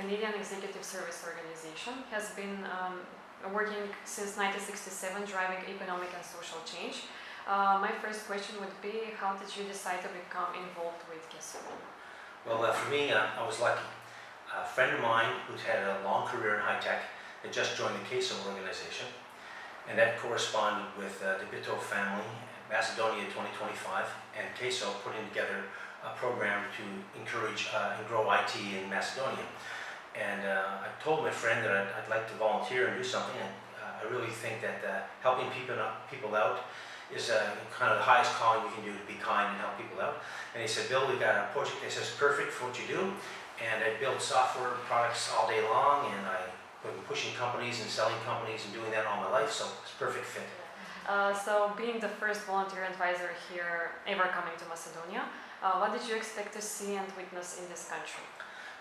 Canadian executive service organization, has been working since 1967, driving economic and social change. My first question would be, how did you decide to become involved with CESO? Well, for me, I was lucky. A friend of mine who's had a long career in high tech had just joined the CESO organization, and that corresponded with the Bitove Family Macedonia 2025, and CESO putting together a program to encourage and grow IT in Macedonia. And I told my friend that I'd like to volunteer and do something, and I really think that helping people out is kind of the highest calling you can do, to be kind and help people out. And he said, Bill, we've got a project that says perfect for what you do, and I build software products all day long, and I've been pushing companies and selling companies and doing that all my life, so it's a perfect fit. So being the first volunteer advisor here ever coming to Macedonia, what did you expect to see and witness in this country?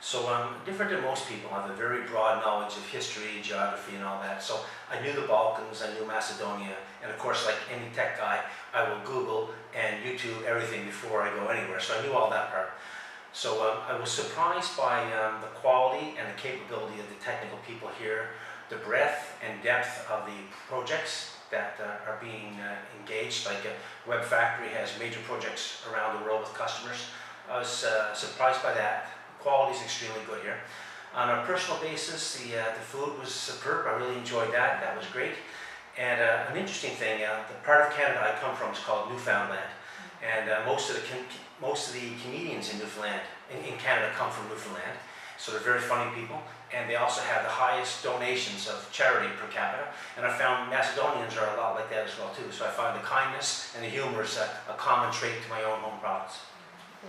So different than most people, I have a very broad knowledge of history, geography, and all that. So I knew the Balkans, I knew Macedonia, and of course, like any tech guy, I will Google and YouTube everything before I go anywhere. So I knew all that part. So I was surprised by the quality and the capability of the technical people here, the breadth and depth of the projects that are being engaged. Like Web Factory has major projects around the world with customers. I was surprised by that. Quality is extremely good here. On a personal basis, the food was superb. I really enjoyed that. That was great. And an interesting thing, the part of Canada I come from is called Newfoundland, and most of the comedians in Newfoundland, in Canada, come from Newfoundland. So they're very funny people, and they also have the highest donations of charity per capita. And I found Macedonians are a lot like that as well too. So I find the kindness and the humor is a common trait to my own home province.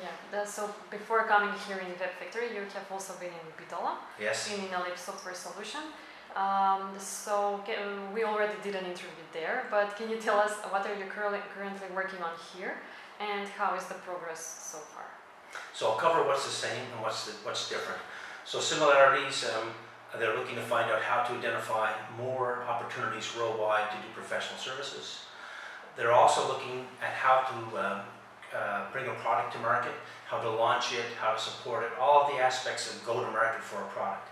Yeah, so before coming here in Web Factory, you have also been in Bitove, yes, in a software solution. We already did an interview there, but can you tell us what are you currently working on here, and how is the progress so far? So I'll cover what's the same and what's different. So similarities, they're looking to find out how to identify more opportunities worldwide to do professional services. They're also looking at how to bring a product to market, how to launch it, how to support it, all of the aspects of go-to-market for a product.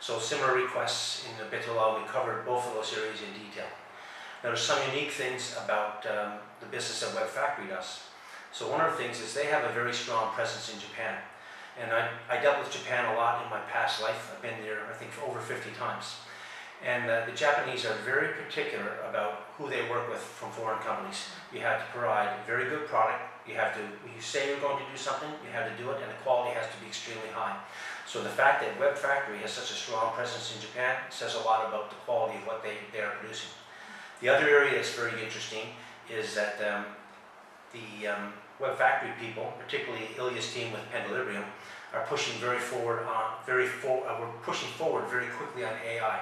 So similar requests in the Bitove, we covered both of those areas in detail. Now there's some unique things about the business that Web Factory does. So one of the things is they have a very strong presence in Japan. And I dealt with Japan a lot in my past life. I've been there, I think, for over 50 times. And the Japanese are very particular about who they work with from foreign companies. You have to provide a very good product. When you say you're going to do something, you have to do it, and the quality has to be extremely high. So the fact that Web Factory has such a strong presence in Japan says a lot about the quality of what they are producing. The other area that's very interesting is that the Web Factory people, particularly Ilya's team with Pendilibrium, are pushing we're pushing forward very quickly on AI.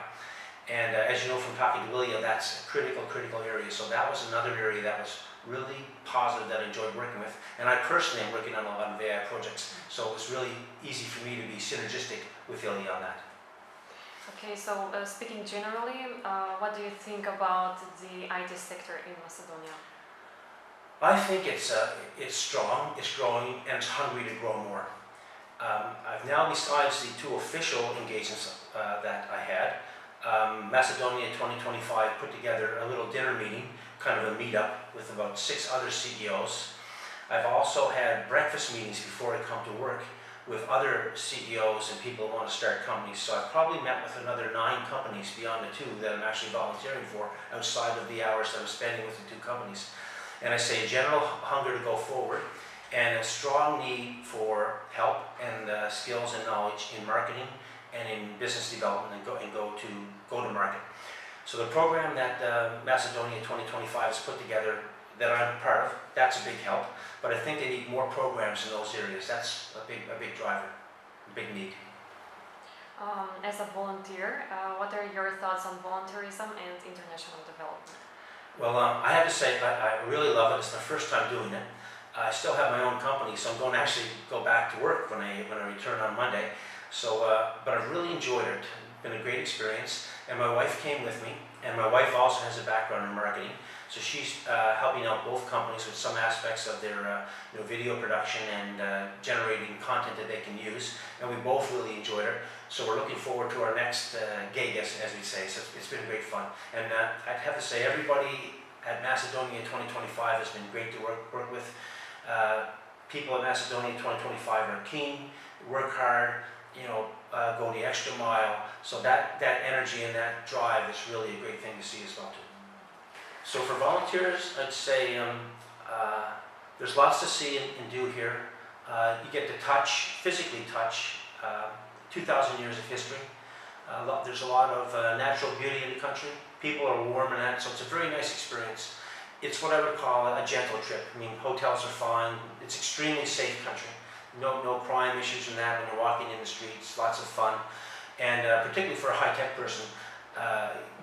And as you know from talking to Ilya, that's a critical area. So that was another area that was really positive that I enjoyed working with. And I personally am working on a lot of AI projects. So it was really easy for me to be synergistic with Ilya on that. Okay, so speaking generally, what do you think about the IT sector in Macedonia? I think it's strong, it's growing, and it's hungry to grow more. I've now, besides the two official engagements that I had, Macedonia 2025 put together a little dinner meeting, kind of a meetup with about 6 other CEOs. I've also had breakfast meetings before I come to work with other CEOs and people who want to start companies. So I've probably met with another 9 companies beyond the 2 that I'm actually volunteering for outside of the hours that I'm spending with the 2 companies. And I say a general hunger to go forward and a strong need for help and skills and knowledge in marketing and in business development and go to market. So the program that Macedonia 2025 has put together that I'm part of, that's a big help. But I think they need more programs in those areas. That's a big driver, a big need. As a volunteer, what are your thoughts on volunteerism and international development? Well, I have to say I really love it. It's my first time doing it. I still have my own company, so I'm going to actually go back to work when I return on Monday. So, but I've really enjoyed it. It's been a great experience. And my wife came with me, and my wife also has a background in marketing. So she's helping out both companies with some aspects of their video production and generating content that they can use. And we both really enjoyed it. So we're looking forward to our next gig, as we say. So it's been great fun. And I'd have to say, everybody at Macedonia 2025 has been great to work with. People at Macedonia 2025 are keen, work hard, go the extra mile. So that energy and that drive is really a great thing to see as well too. So for volunteers, I'd say there's lots to see and do here. You get to physically touch 2,000 years of history. There's a lot of natural beauty in the country. People are warm and that, so it's a very nice experience. It's what I would call a gentle trip. I mean, hotels are fine. It's extremely safe country. No crime issues in that when you're walking in the streets. Lots of fun. And particularly for a high-tech person,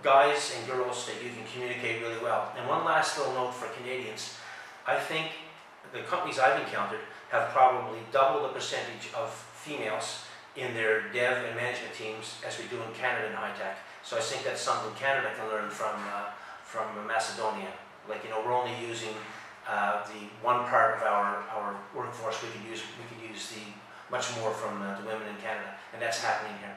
guys and girls that you can communicate really well. And one last little note for Canadians. I think the companies I've encountered have probably double the percentage of females in their dev and management teams as we do in Canada in high-tech. So I think that's something Canada can learn from Macedonia. Like, we're only using the one part of our workforce. We could use the much more from the women in Canada, and that's happening here.